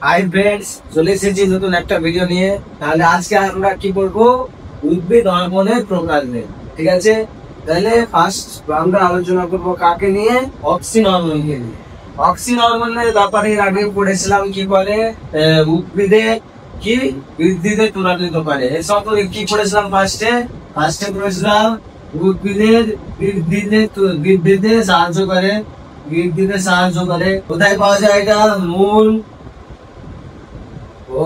Hi friends, চলে এসেছি নতুন একটা ভিডিও নিয়ে। তাহলে আজকে আমরা কি করবো, উদ্ভিদ হরমোনের প্রকার নিয়ে। ঠিক আছে, তাহলে ফার্স্ট আমরা আলোচনা করবো কাকে নিয়ে, অক্সিন হরমোন নিয়ে। অক্সিন হরমোনের ব্যাপারে এর আগে পড়েছিলাম কি বলে, উদ্ভিদে কি বৃদ্ধিতে ত্বরান্বিত করে। এর সম্পর্কে কি পড়েছিলাম ফার্স্টে পড়েছিলাম উদ্ভিদের বৃদ্ধিতে সাহায্য করে। কোথায় পাওয়া যায় এটা, মূল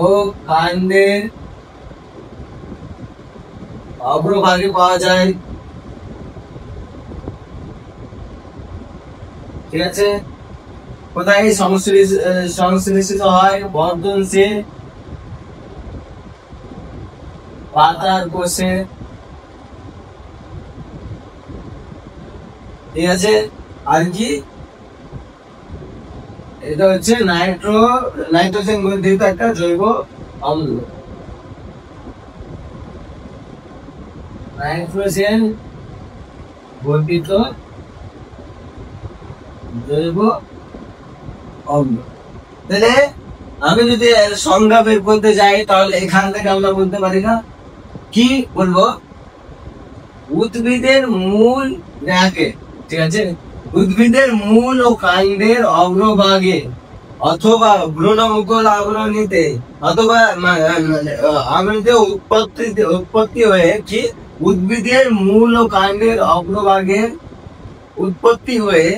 ও কাণ্ডের অগ্রভাগে পাওয়া যায়। ঠিক আছে, কোথায় সংশ্লেষিত হয়, বর্ধনশীল পাতার কোষে। ঠিক আছে, আর কি এটা হচ্ছে নাইট্রোজেন গঠিত একটা জৈব অম্ল। নাইট্রোজেন গঠিত জৈব অম্ল। তাহলে আমি যদি সংজ্ঞা বের করতে যাই, তাহলে এখান থেকে আমরা বলতে পারি না, কি বলবো, উদ্ভিদের মূল দেহকে, ঠিক আছে, উদ্ভিদের মূল ও কাণ্ডের অগ্রভাগে অথবা ভ্রূণমুকুল আবরণীতে অথবা আবরণীতে উৎপত্তি হয়ে, কি উদ্ভিদের মূল ও কাণ্ডের অগ্রভাগে উৎপত্তি হয়ে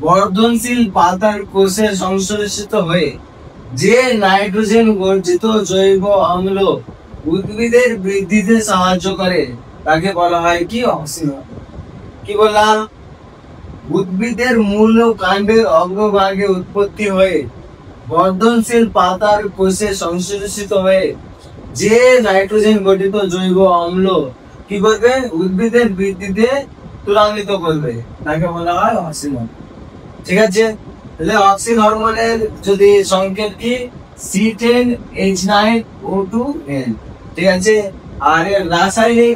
বর্ধনশীল পাতার কোষে সংশ্লেষিত হয়ে যে নাইট্রোজেন গঠিত জৈব অম্ল উদ্ভিদের বৃদ্ধিতে সাহায্য করে তাকে বলা হয় কি, অক্সিন। কি বললাম, উদ্ভিদের মূল ও কাণ্ডের অগ্রভাগে উৎপত্তি হয়ে বর্ধনশীল পাতার কোষে সংশ্লেষিত হয়ে যে নাইট্রোজেন গঠিত জৈব অম্ল কি করবে, উদ্ভিদের বৃদ্ধিতে ত্বরান্বিত করবে, তাকে বলা হয় অক্সিন। ঠিক আছে, তাহলে অক্সিন হরমোনের যদি সংকেত কি, C10H9O2N। ঠিক আছে, আর এর রাসায়নিক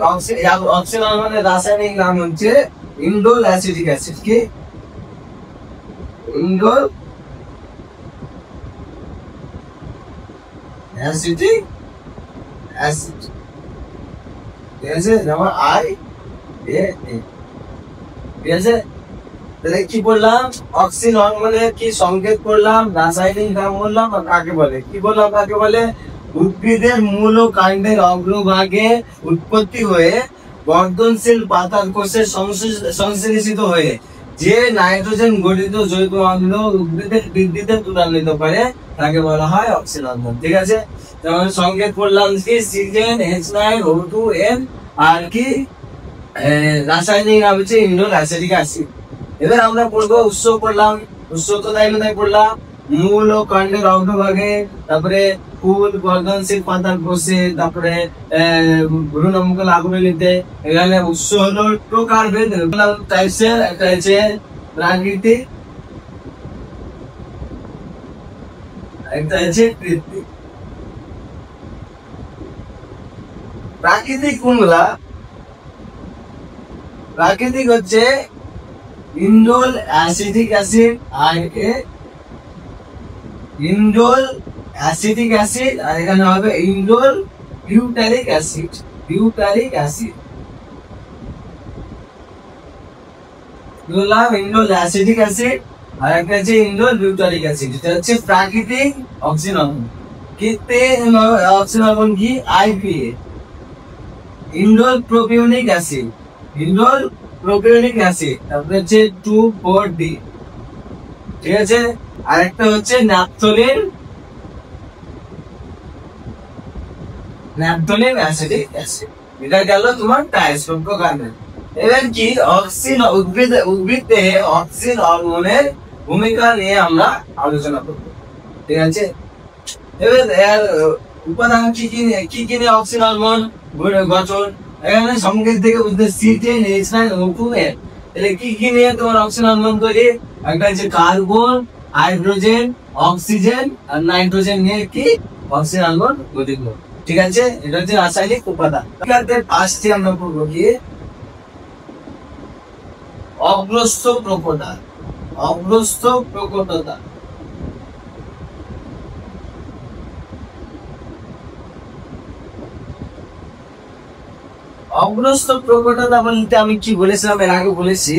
অক্সিন হরমোনের রাসায়নিক নাম হচ্ছে ইন্ডোল অ্যাসিটিক অ্যাসিড। কি ইন্ডোল অ্যাসিটিক অ্যাসিড। ঠিক আছে, যেমন IAA। ঠিক আছে, তাহলে কি বললাম, অক্সিন হরমোনের কি সংকেত করলাম, রাসায়নিক নাম বললাম, আর কাকে বলে, কি বললাম, কাকে বলে, উদ্ভিদের মূল ও কাণ্ডের অগ্রভাগে উৎপত্তি হয়ে বর্ধনশীল পাতার কোষে সংশ্লেষিত হয়ে যে নাইট্রোজেন গঠিত জৈব অম্ল উদ্ভিদের বৃদ্ধিতে ত্বরান্বিত করে তাকে বলা হয় অক্সিন হরমোন। ঠিক আছে, যেমন সংকেত করলাম কি, C10H9O2N, আর কি রাসায়নিক নাম হচ্ছে ইন্ডোল অ্যাসিটিক অ্যাসিড। এবার আমরা পড়বো উৎস। পড়লাম উৎস, কোথায় পড়লাম, মূল ও কাণ্ডের অগ্রভাগে, তারপরে ফুল বর্ধনশীল পাতার কোষে, তারপরে ভ্রূণমুকুল আবরণীতে। এখানে উৎস হলো প্রকারভেদ টাইপসের, একটা হচ্ছে প্রাকৃতিক, একটা হচ্ছে কৃত্রিম। প্রাকৃতিক কোনগুলা, প্রাকৃতিক হচ্ছে ইন্ডোল অ্যাসিটিক অ্যাসিড, আর ইন্ডোল অ্যাসিটিক অ্যাসিড, আর এখানে হবে ইন্ডোল বিউটারিক অ্যাসিড। বললাম ইন্ডোল অ্যাসিটিক অ্যাসিড, আর একটা হচ্ছে ইন্ডোল বিউটারিক অ্যাসিড। এটা হচ্ছে প্রাকৃতিক অক্সিন হরমোন। কৃত্রিম অক্সিন হরমোন কি, IPA, ইন্ডোল প্রোপিওনিক অ্যাসিড। তারপরে হচ্ছে 2,4-D। ঠিক আছে, আরেকটা হচ্ছে ন্যাপথলিন অ্যাসিটিক অ্যাসিড। এটা গেল তোমার টাইপস প্রকারভেদ। এবার কি, উদ্ভিদ দেহে অক্সিন হরমোনের ভূমিকা নিয়ে আমরা আলোচনা করব। ঠিক আছে, এবার এর উপাদান কি কি নিয়ে অক্সিন হরমোন গঠন, এখানে সংকেত থেকে বুঝতে C10H9O2N। তাহলে কি কি নিয়ে তোমার অক্সিন হরমোন তৈরি, একটা হচ্ছে কার্বন, হাইড্রোজেন, অক্সিজেন আর নাইট্রোজেন নিয়ে কি অক্সিন হরমোন গঠিত। ঠিক আছে, এটা হচ্ছে রাসায়নিক উপাদান। আসছে আমরা পড়বো কি, অগ্রস্থ প্রকটতা। অগ্রস্ত প্রকটতা বলতে আমি কি বলেছিলাম এর আগে বলেছি,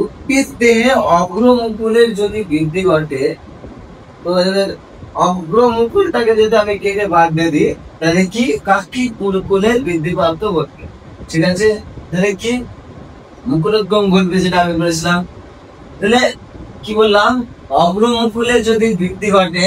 উদ্ভিদে অগ্রমুকুলের যদি বৃদ্ধি ঘটে, তো অগ্রমুকুলটাকে যদি আমি কেটে বাদ দিয়ে দিই, তাহলে কি কাকি মুকুলের বৃদ্ধি প্রাপ্ত ঘটবে। ঠিক আছে, তাহলে কি মুকুলোদ্গম ঘটবে, যেটা আমি বলেছিলাম। তাহলে কি বললাম, অগ্রমুকুলে যদি বৃদ্ধি ঘটে,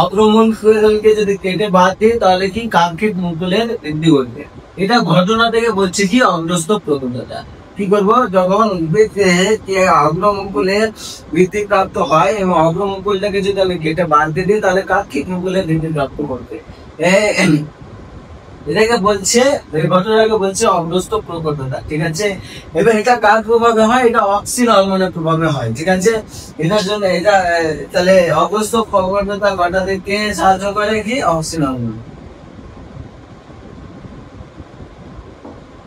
অগ্রমুকুলকে যদি কেটে বাদ দিই, তাহলে কি কাঙ্ক্ষিত মুকুলের বৃদ্ধি ঘটবে। এটা ঘটনা থেকে বলছে কি অগ্রস্ত প্রকটতা। কি করবো, যখন উদ্ভিদে অগ্রমুকুলের বৃদ্ধি প্রাপ্ত হয় এবং অগ্রমুকুলটাকে যদি আমি কেটে বাদ দিয়ে দিই, তাহলে কাঙ্ক্ষিত মুকুলের বৃদ্ধি প্রাপ্ত করবে। এটাকে বলছে, এই ঘটনাকে বলছে অগ্রস্ত প্রকটতা। ঠিক আছে, এবার এটা কার প্রভাবে হয়, এটা অক্সিন হরমোনের প্রভাবে হয়। ঠিক আছে, এটার জন্য এটা তাহলে অগ্রস্ত প্রকটতা ঘটাতে কে সাহায্য করে, কি অক্সিন হরমোন।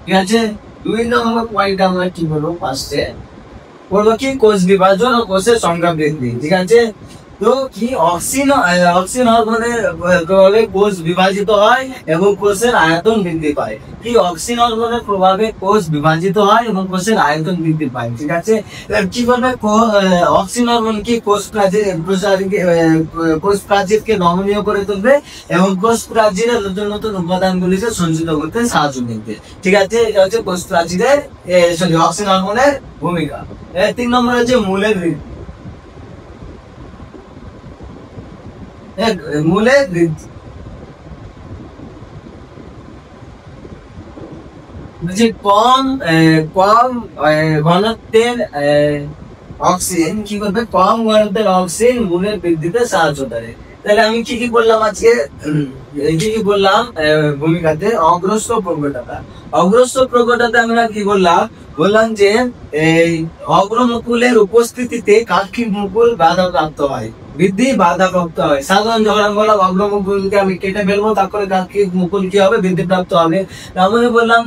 ঠিক আছে, 2 নম্বর পয়েন্ট আমরা কি বলবো, ফার্স্টে বলবো কি কোষ বিভাজন ও কোষের সংখ্যা বৃদ্ধি। ঠিক আছে, তো কি অক্সিন হরমোনের প্রভাবে কোষ বিভাজিত হয় এবং কোষের আয়তন বৃদ্ধি পায়। কি অক্সিন হরমোনের প্রভাবে কোষ বিভাজিত হয় এবং কোষের আয়তন বৃদ্ধি পায়। ঠিক আছে, কি বলবে, অক্সিন হরমোন কি কোষ প্রাচীরকে নমনীয় করে তুলবে এবং কোষ প্রাচীরের নতুন নতুন উপাদানগুলিকে সঞ্চিত করতে সাহায্য করবে। ঠিক আছে, এটা হচ্ছে কোষ প্রাচীরের অক্সিন হরমোনের ভূমিকা। 3 নম্বর হচ্ছে মূলের বৃদ্ধি। মূলের বৃদ্ধি কম ঘনত্বের অক্সিজেন কি করবে, কম ঘনত্বের অক্সিজেন মূলের বৃদ্ধিতে সাহায্য করে। তাহলে আমি কি কি বললাম আজকে, কি কি বললাম ভূমিকাতে, অগ্রস্ত প্রকটতা। অগ্রস্ত প্রকটতা আমরা কি বললাম যে এই অগ্রমুকুলের উপস্থিতিতে কাক্ষিক মুকুল বাধাপ্রাপ্ত হয়, বৃদ্ধি বাধাপ্রাপ্ত হয়। সাধারণ যখন আমি বললাম অগ্রমুকুলকে আমি কেটে ফেলবো, তারপরে কাক্ষিক মুকুল কি হবে, বৃদ্ধি প্রাপ্ত হবে। তারপরে বললাম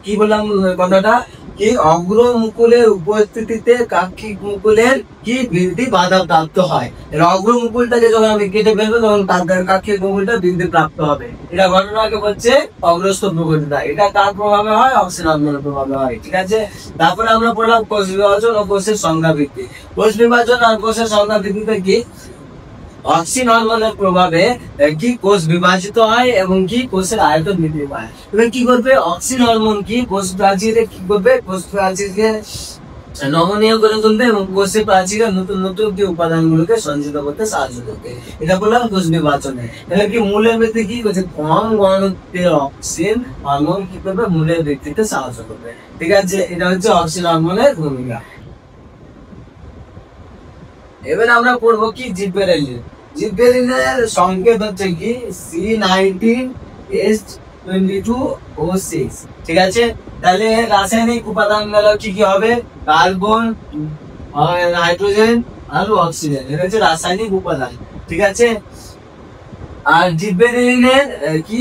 কি বললাম কথাটা, কি অগ্রমুকুলের উপস্থিতিতে কাক্ষিক মুকুলের কি বৃদ্ধি বাধাপ্রাপ্ত হয়। অগ্রমুকুলটাকে যখন আমি কেটে ফেলবো, তখন তার কাক্ষিক মুকুলটা বৃদ্ধি প্রাপ্ত হবে। এটা ঘটনাকে বলছে অগ্রস্ত প্রকটতা। এটা কার প্রভাবে হয়, অক্সিন হরমোনের প্রভাবে হয়। ঠিক আছে, তারপরে আমরা পড়লাম কোষ বিভাজন ও কোষের সংখ্যা বৃদ্ধি। কোষ বিভাজন আর কোষের সংখ্যা বৃদ্ধিতে কি অক্সিন হরমোনের প্রভাবে কি কোষ বিভাজিত হয় এবং কি কোষের আয়তন বৃদ্ধি পায়। এবার কি করবে, অক্সিন হরমোন কি কোষ প্রাচীরে কি করবে, কোষ প্রাচীরকে নমনীয় করে তুলবে এবং কোষের প্রাচীরের নতুন নতুন কি উপাদানগুলোকে সঞ্চিত করতে সাহায্য করবে। এটা বললাম কোষ বিভাজনে। তাহলে কি মূলের বৃদ্ধি কি করছে, কম ঘনত্বের অক্সিন হরমোন কি করবে, মূলের বৃদ্ধিতে সাহায্য করবে। ঠিক আছে, এটা হচ্ছে অক্সিন হরমোনের ভূমিকা। এবার আমরা পড়বো কি জিবরেলিন। জিবরেলিনের সংকেত হচ্ছে কি C19H22O6। ঠিক আছে, তাহলে রাসায়নিক উপাদান গুলো কি কি হবে, কার্বন, নাইট্রোজেন আর অক্সিজেন। এটা হচ্ছে রাসায়নিক উপাদান। ঠিক আছে, আর জিবরেলিনের কি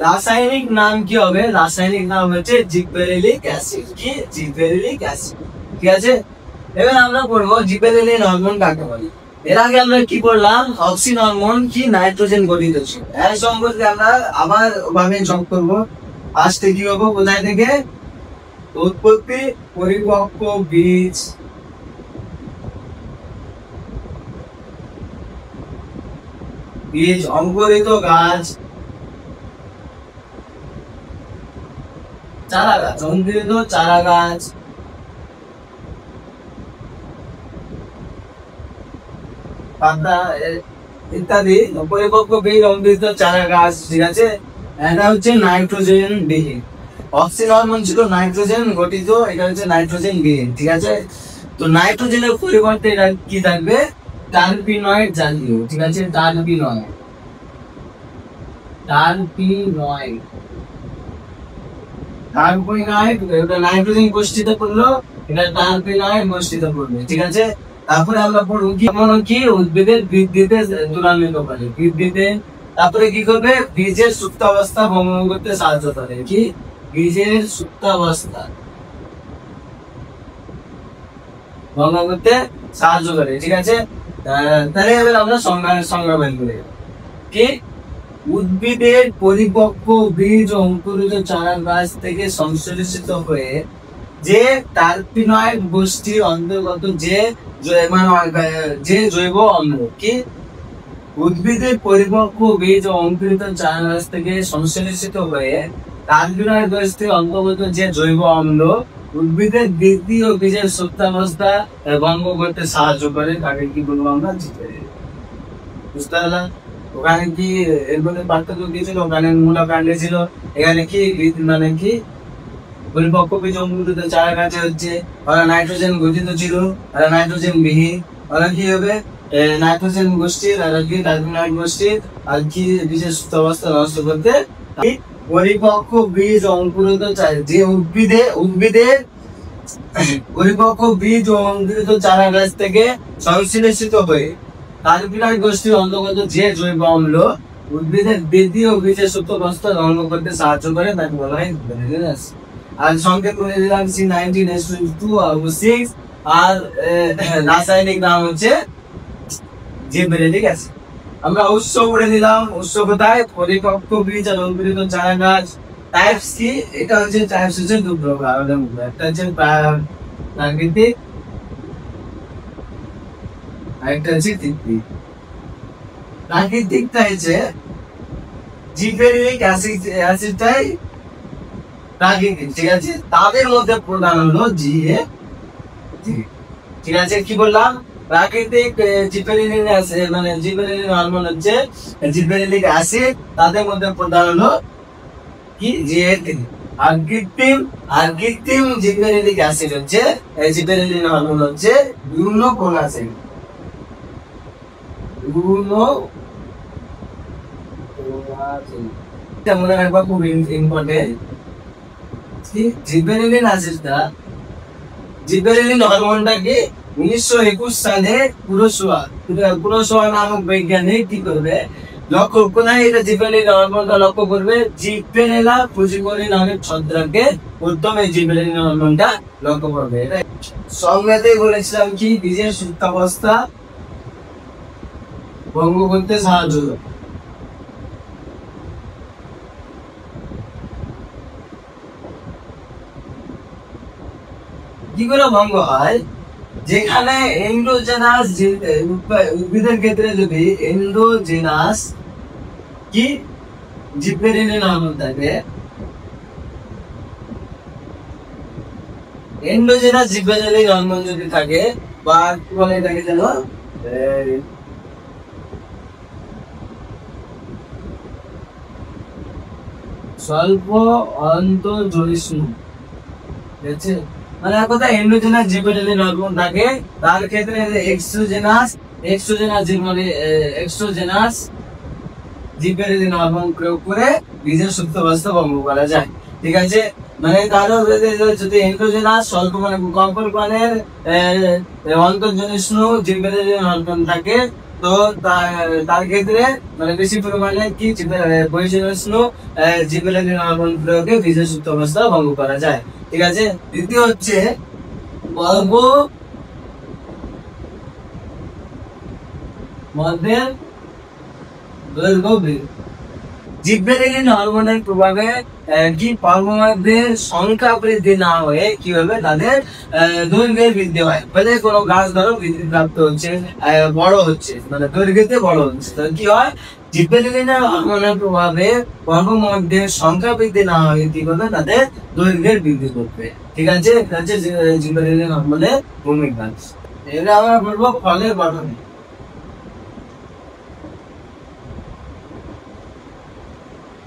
রাসায়নিক নাম কি হবে, রাসায়নিক নাম হচ্ছে জিবরেলিক অ্যাসিড। কি জিবরেলিক অ্যাসিড। ঠিক আছে, এবার আমরা পড়বো জিবরেলিন হরমোন কাকে বলে। এর আগে আমরা কি করলাম, অক্সিন হরমোন কি নাইট্রোজেন গঠিত ছিল। এর সম্পর্কে আমরা আবার ভাবে যোগ করবো। আসতে কি হবো, কোথায় থেকে, উৎপত্তি, পরিপক্ক বীজ, অঙ্কুরিত গাছ, চারা গাছ, অঙ্কুরিত চারা গাছ, পাতা ইত্যাদি পরিপক্ক বীজ, অঙ্কুরিত চারা গাছ। ঠিক আছে, এটা হচ্ছে নাইট্রোজেন বিহীন। অক্সিন হরমোন ছিল নাইট্রোজেন গঠিত, এটা হচ্ছে নাইট্রোজেন বিহীন। ঠিক আছে, তো নাইট্রোজেনের পরিবর্তে এটা কি থাকবে, টারপিনয়েড জাতীয়। ঠিক আছে, টারপিনয়েড এটা নাইট্রোজেন গোষ্ঠীতে পড়লো, এটা টারপিনয়েড গোষ্ঠীতে পড়বে। ঠিক আছে, তারপরে আমরা পড়বো কি কি উদ্ভিদের বৃদ্ধিতে ত্বরান্বিত করে, বৃদ্ধিতে। তারপরে কি করবে, বীজের সুপ্তাবস্থা ভঙ্গ করতে সাহায্য করে। কি বীজের সুপ্তাবস্থা ভঙ্গ করতে সাহায্য করে। ঠিক আছে, তাহলে এবার আমরা সংজ্ঞা বের করি। কি উদ্ভিদের পরিপক্ক বীজ ও অঙ্কুরিত চারা গাছ থেকে সংশ্লেষিত হয়ে যে টার্পিনয়েড গোষ্ঠীর অন্তর্গত যে জৈব অম্ল কি উদ্ভিদের পরিপক্ক বীজ ও অঙ্কুরিত চারা গাছ থেকে সংশ্লেষিত হয়ে টার্পিনয়েড গোষ্ঠীর অন্তর্গত যে জৈব অম্ল উদ্ভিদের বৃদ্ধি ও বীজের সুপ্তাবস্থা ভঙ্গ করতে সাহায্য করে তাকে কি বলবো আমরা জিপেরেলিন। বুঝতে পারলাম? ওখানে কি এর মধ্যে পার্থক্য কি ছিল? ওখানে মূলকাণ্ডে ছিল, এখানে কি মানে কি পরিপক্ক বীজ অঙ্কুরিত চারা গাছে হচ্ছে ওরা নাইট্রোজেন গঠিত ছিল, ওরা নাইট্রোজেন বিহীন, ওরা কি হবে নাইট্রোজেন গোষ্ঠীর আর কি টার্পিনয়েড গোষ্ঠীর আর কি বীজের সুপ্তাবস্থা নষ্ট করতে। পরিপক্ক বীজ অঙ্কুরিত যে উদ্ভিদের পরিপক্ক বীজ ও অঙ্কুরিত চারা গাছ থেকে সংশ্লেষিত হয়ে টার্পিনয়েড গোষ্ঠীর অন্তর্গত যে জৈব অম্ল উদ্ভিদের বৃদ্ধি ও বীজের সুপ্তাবস্থা ধ্বংস করতে সাহায্য করে তাকে বলা হয় জিপেরেলিন। আর সংক্ষেপ করে দিলাম C19H2O6 আর রাসায়নিক নাম হচ্ছে জিবরেলিক অ্যাসিড। আমরা উৎস পড়ে দিলাম, উৎস কোথায়? পরিপক্ক বীজ আর অঙ্কুরিত চারা গাছ। টাইপস কি? এটা হচ্ছে টাইপস হচ্ছে দু প্রকার, একটা হচ্ছে প্রাকৃতিক আর একটা হচ্ছে কৃত্রিম। প্রাকৃতিকটা হচ্ছে জিবরেলিক অ্যাসিডটাই প্রাকৃতিক, ঠিক আছে? তাদের মধ্যে প্রধান হলো ঠিক আছে? কি বললাম? প্রাকৃতিক জিবরেলিন অ্যাসিড মানে জিবরেলিন হরমোন হচ্ছে জিবরেলিক অ্যাসিড, তাদের মধ্যে প্রধান হলো কি GA3। আর কৃত্রিম জিবরেলিক অ্যাসিড হচ্ছে জিবরেলিন হরমোন হচ্ছে গ্লুকোনাসিড। এটা মনে রাখবা, খুব ইম্পর্টেন্ট। জিবরেলিন হরমোনটাকে 1921 সালে কুরোসাওয়া নামক বৈজ্ঞানিক কি করবে লক্ষ্য করে, এটা জিবরেলিন হরমোনটা লক্ষ্য করবে জিবরেলা ফুজিকোলি নামের ছত্রাকে প্রথম এই জিবরেলিন হরমোনটা লক্ষ্য করবে। সংজ্ঞাতে বলেছিলাম কি বীজের সুপ্তাবস্থা ভঙ্গ করতে সাহায্য করে। কি করে ভঙ্গ হয়? যেখানে এন্ডোজেনাস উদ্ভিদের ক্ষেত্রে যদি এন্ডোজেনাস কি জিবরেলিন হরমোন থাকে, এন্ডোজেনাস জিবরেলিন হরমোন যদি থাকে বা কি বলে এটাকে যেন স্বল্প অন্তর্জনিষ্ণু, ঠিক আছে? মানে কথা এন্ডোজেনাস জিবরেলিন হরমোন থাকে, তার ক্ষেত্রে এক্সোজেনাস জিবরেলিন হরমোন প্রয়োগ করে বীজের সুপ্তাবস্থা ভঙ্গ করা যায়, ঠিক আছে? মানে তার যদি এন্ডোজেনাস স্বল্প মানে কম পরিমাণের অন্তর্জনিষ্ণু জিবরেলিন হরমোন থাকে, তো তার ক্ষেত্রে মানে বেশি পরিমাণে কি বহিঃজনিষ্ণু জিবরেলিন হরমোন প্রয়োগে বীজের সুপ্তাবস্থা ভঙ্গ করা যায়, ঠিক আছে? দ্বিতীয় হচ্ছে মধ্যের দৈর্ঘ্য বৃদ্ধি। জিবরেলিন হরমোনের প্রভাবে কি পর্বমধ্যের সংখ্যা বৃদ্ধি না হয়ে কি হবে, তাদের দৈর্ঘ্যের বৃদ্ধি হয়। মানে কোনো গাছ ধরো বৃদ্ধি প্রাপ্ত হচ্ছে, বড় হচ্ছে, মানে দৈর্ঘ্যতে বড় হচ্ছে, কি হয়? জিবরেলিন হরমোনের প্রভাবে পর্বমধ্যের সংখ্যা বৃদ্ধি না হয়ে কি করবে, তাদের দৈর্ঘ্যের বৃদ্ধি করবে, ঠিক আছে? এটা হচ্ছে জিবরেলিন হরমোনের ভূমিকা। এবার আমরা বলবো ফলের গঠনে।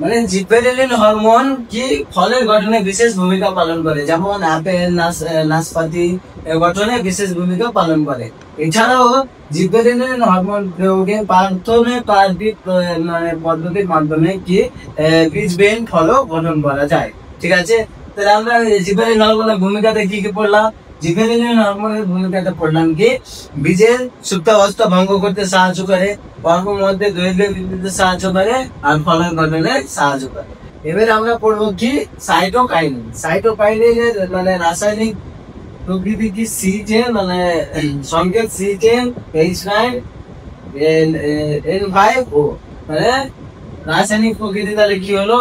মানে জিবরেলিন হরমোন কি ফলের গঠনে বিশেষ ভূমিকা পালন করে, যেমন আপেল, নাশপাতি গঠনে বিশেষ ভূমিকা পালন করে। এছাড়াও জিবরেলিন হরমোন প্রয়োগে পদ্ধতির মাধ্যমে কি বীজবিহীন ফলও গঠন করা যায়, ঠিক আছে? তাহলে আমরা জিবরেলিন হরমোনের ভূমিকাতে কি কি পড়লাম? জিবরেলিন হরমোনের ভূমিকাটা পড়লাম কি বীজের সুপ্তাবস্থা ভঙ্গ করতে সাহায্য করে, পর্বের মধ্যে দৈর্ঘ্য বৃদ্ধিতে সাহায্য করে, আর ফলের গঠনে সাহায্য করে। এবার আমরা পড়বো কি সাইটোকাইনিন। সাইটোকাইনিনের মানে রাসায়নিক প্রকৃতি কি সি চেন, মানে সংকেত সি চেন H9 N5O, মানে রাসায়নিক প্রকৃতি তাহলে কি হলো,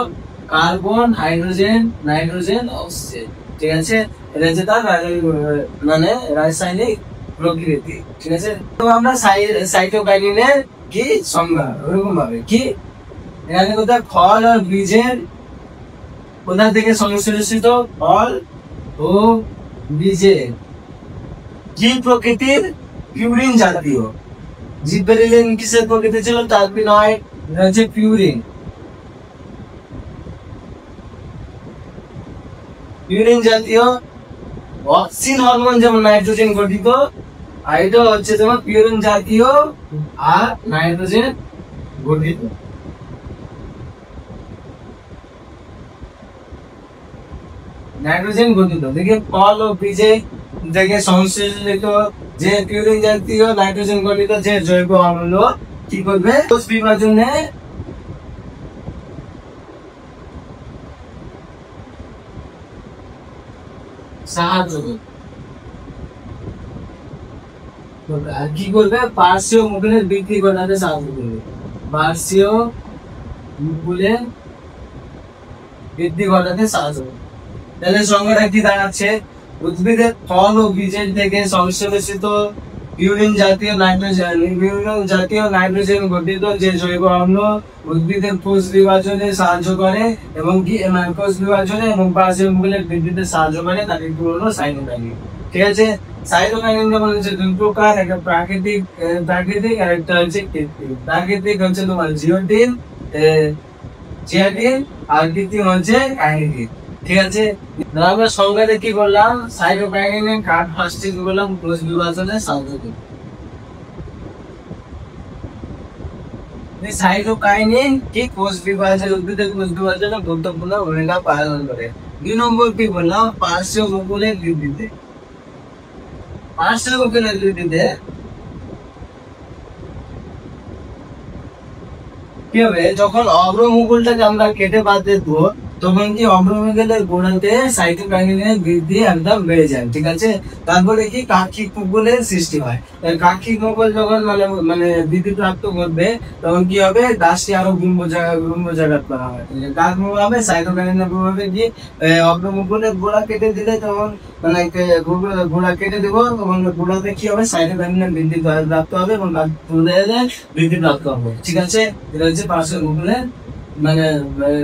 কার্বন, হাইড্রোজেন, নাইট্রোজেন, অক্সিজেন। ঠিক আছে, এটা হচ্ছে তার মানে রাসায়নিক প্রকৃতি। ঠিক আছে, তো আমরা সাইটোকাইনিনের কি সংজ্ঞা ওরকম ভাবে কি, এখানে কোথায় ফল আর বীজের কোথা থেকে সংশ্লেষিত, ফল ও বীজের কি প্রকৃতির, পিউরিন জাতীয়। জিবরেলিন কিসের প্রকৃতি ছিল, টার্পিনয়েড, এটা হচ্ছে পিউরিন। পিউরিন জাতীয়। অক্সিন হরমোন যেমন নাইট্রোজেন গঠিত, আর এটা হচ্ছে তোমার পিউরিন জাতীয় আর নাইট্রোজেন গঠিত। নাইট্রোজেন গঠিত দেখে ফল ও বীজে থেকে সংশ্লেষিত যে পিউরিন জাতীয় নাইট্রোজেন গঠিত যে জৈব অম্ল কি করবে, কোষ বিভাজনে সাহায্য করবে। আর কি করবে, পার্শ্বীয় মুকুলের বৃদ্ধি ঘটাতে সাহায্য করবে। পার্শ্বীয় মুকুলের বৃদ্ধি ঘটাতে সাহায্য করবে। তাহলে সংজ্ঞাটা কি দাঁড়াচ্ছে, উদ্ভিদের ফল ও বীজের থেকে সংশ্লেষিত পিউরিন জাতীয় নাইট্রোজেন গঠিত যে জৈব অম্ল উদ্ভিদের কোষ বিভাজনে সাহায্য করে এবং কি কোষ বিভাজনে এবং পার্শ্বীয় মুকুলের বৃদ্ধিতে সাহায্য করে, তাকে কি বলবো, সাইটোকাইনিন। ঠিক আছে, সাইটোকাইনিন যেমন হচ্ছে দুই প্রকার, একটা প্রাকৃতিক আর একটা হচ্ছে কৃত্রিম। প্রাকৃতিক হচ্ছে তোমার জিওটিন, আর কৃত্রিম হচ্ছে কাইনেটিন। ঠিক আছে, আমরা সংজ্ঞাতে কি করলাম, সাইটোকাইনিন কার্ড ফার্স্টে কি বললাম, কোষ বিভাজনে সাহায্য করে। সাইটোকাইনিন কি কোষ বিভাজনে, উদ্ভিদের কোষ বিভাজনে গুরুত্বপূর্ণ ভূমিকা পালন করে। 2 নম্বর কি বললাম, পার্শ্বীয় মুকুলের বৃদ্ধিতে। পার্শ্বীয় মুকুলের বৃদ্ধিতে কি হবে, যখন অগ্রমুকুলটাকে আমরা কেটে বাদ দেবো তখন কি অগ্রমুকুলের গোড়াতে সাইটোকাইনিনের বৃদ্ধি একদম বেড়ে যায়। ঠিক আছে, তারপরে কি কাক্ষিক মুকুলের সৃষ্টি হয়। কাক্ষিক মুকুল যখন মানে বৃদ্ধি প্রাপ্ত করবে তখন কি হবে, গাছটি আরো গুম্বজাকার করা হয়। কার প্রভাবে, সাইটোকাইনিনের প্রভাবে কি অগ্রমুকুলের গোড়া কেটে দিলে তখন মানে গোড়া কেটে দেবো এবং গোড়াতে কি হবে, সাইটোকাইনিনের বৃদ্ধি প্রাপ্ত হবে এবং বৃদ্ধি প্রাপ্ত হবে। ঠিক আছে, এটা হচ্ছে পার্শ্বীয় মুকুলের মানে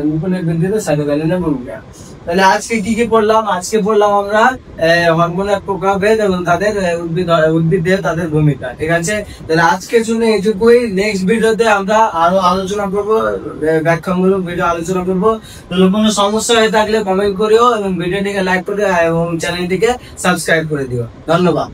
মুকুলের বৃদ্ধিতে সাইটোকাইনিনের ভূমিকা। তাহলে আজকে কি কি পড়লাম, আজকে পড়লাম আমরা হরমোনের প্রকারভেদ এবং তাদের উদ্ভিদে তাদের ভূমিকা। ঠিক আছে, তাহলে আজকের জন্য এইটুকুই। নেক্সট ভিডিওতে আমরা আরো আলোচনা করবো, ব্যাখ্যামূলক ভিডিও আলোচনা করবো। তাহলে কোনো সমস্যা হয়ে থাকলে কমেন্ট করিও এবং ভিডিওটিকে লাইক করে এবং চ্যানেলটিকে সাবস্ক্রাইব করে দিও। ধন্যবাদ।